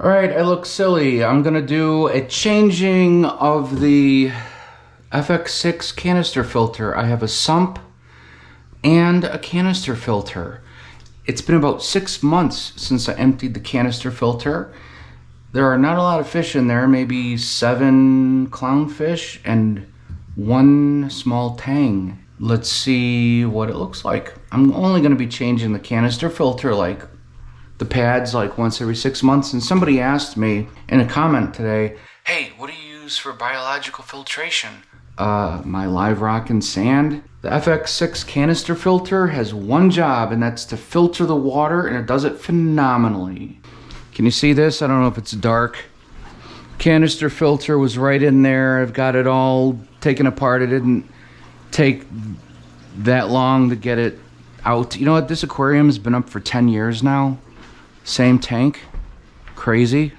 All right, I look silly. I'm gonna do a changing of the FX6 canister filter. I have a sump and a canister filter. It's been about 6 months since I emptied the canister filter. There are not a lot of fish in there, maybe 7 clownfish and 1 small tang. Let's see what it looks like. I'm only gonna be changing the canister filter, like the pads, like once every 6 months. And somebody asked me in a comment today, hey, what do you use for biological filtration? My live rock and sand. The FX6 canister filter has one job, and that's to filter the water, and it does it phenomenally. Can you see this? I don't know if it's dark. Canister filter was right in there. I've got it all taken apart. It didn't take that long to get it out. You know what? This aquarium has been up for 10 years now. Same tank. Crazy.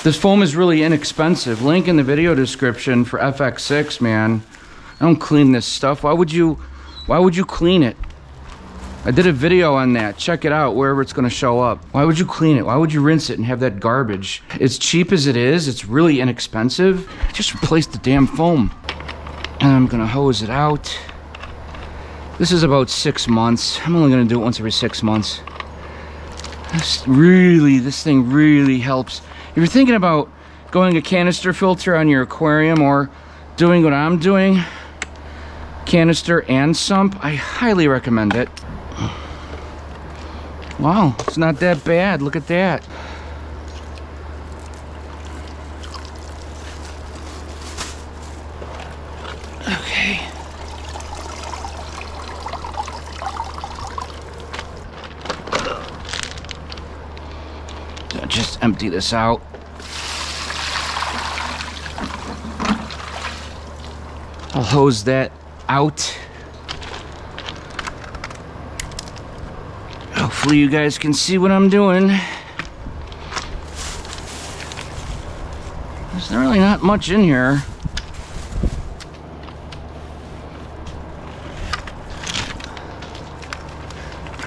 This foam is really inexpensive. Link in the video description for FX6, man. I don't clean this stuff. Why would you clean it? I did a video on that. Check it out wherever it's going to show up. Why would you clean it? Why would you rinse it and have that garbage? As cheap as it is, it's really inexpensive. Just replace the damn foam. And I'm going to hose it out. This is about 6 months. I'm only going to do it once every 6 months. This thing really helps. If you're thinking about going a canister filter on your aquarium or doing what I'm doing, canister and sump, I highly recommend it. Wow, it's not that bad. Look at that. Okay. So just empty this out. I'll hose that out. Hopefully you guys can see what I'm doing. There's really not much in here.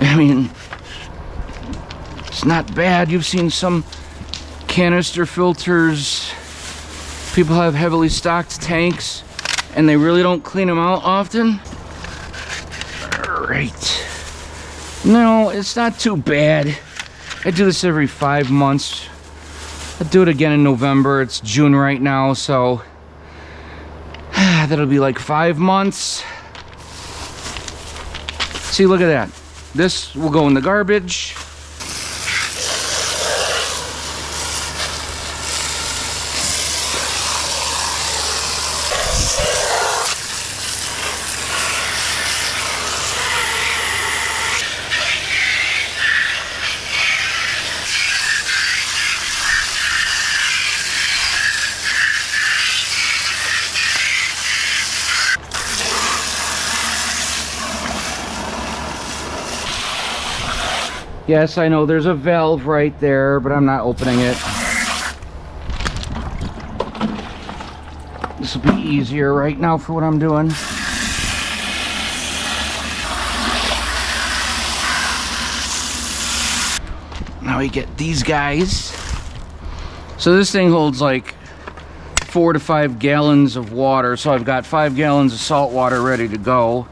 I mean, it's not bad. You've seen some canister filters. People have heavily stocked tanks and they really don't clean them out often. All right. No, it's not too bad. I do this every 5 months. I'll do it again in November. It's June right now, so that'll be like 5 months. See, look at that. This will go in the garbage. Yes, I know there's a valve right there, but I'm not opening it. This will be easier right now for what I'm doing. Now we get these guys. So this thing holds like 4 to 5 gallons of water. So I've got 5 gallons of salt water ready to go.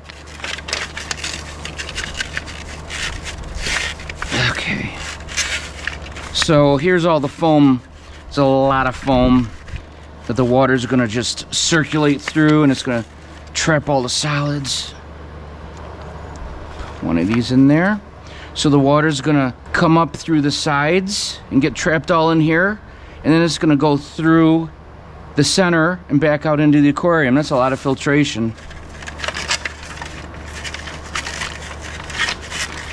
So here's all the foam. It's a lot of foam that the water's gonna just circulate through, and it's gonna trap all the solids. One of these in there. So the water's gonna come up through the sides and get trapped all in here, and then it's gonna go through the center and back out into the aquarium. That's a lot of filtration.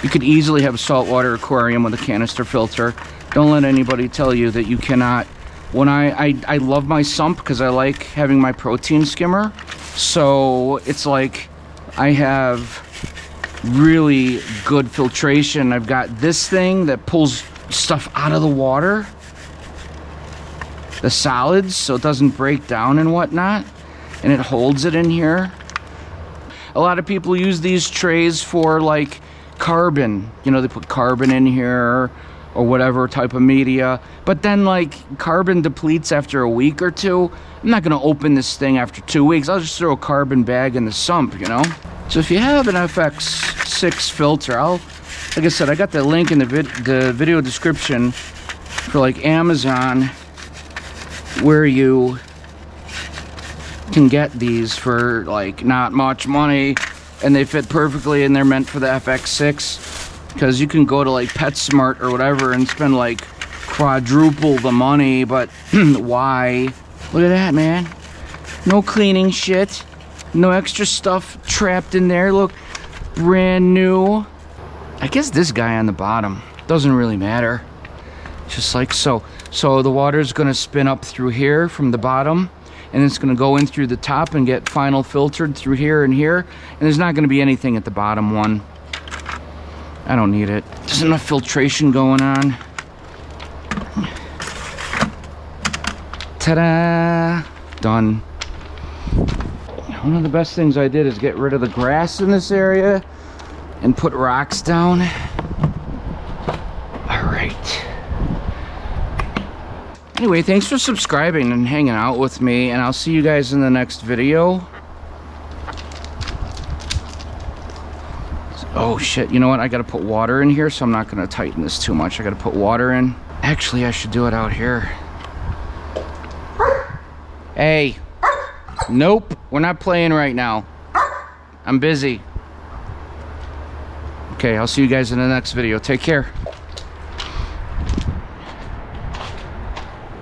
You could easily have a saltwater aquarium with a canister filter. Don't let anybody tell you that you cannot. When I love my sump because I like having my protein skimmer. So it's like I have really good filtration. I've got this thing that pulls stuff out of the water, the solids, so it doesn't break down and whatnot, and it holds it in here. A lot of people use these trays for like carbon. You know, they put carbon in here, or whatever type of media. But then like carbon depletes after a week or two. I'm not gonna open this thing after 2 weeks. I'll just throw a carbon bag in the sump, you know? So if you have an FX6 filter, like I said, I got the link in the video description for like Amazon, where you can get these for like not much money, and they fit perfectly, and they're meant for the FX6, because you can go to like PetSmart or whatever and spend like quadruple the money, but why? Look at that, man. No cleaning shit, no extra stuff trapped in there. Look, brand new. I guess this guy on the bottom doesn't really matter, just like so. So the water is going to spin up through here from the bottom, and it's going to go in through the top and get final filtered through here and here, and there's not going to be anything at the bottom one. I don't need it. There's enough filtration going on. Ta-da! Done. One of the best things I did is get rid of the grass in this area and put rocks down. All right. Anyway, thanks for subscribing and hanging out with me, and I'll see you guys in the next video. Oh shit, you know what? I gotta put water in here, so I'm not gonna tighten this too much. I gotta put water in. Actually, I should do it out here. Hey. Nope, we're not playing right now. I'm busy. Okay, I'll see you guys in the next video. Take care.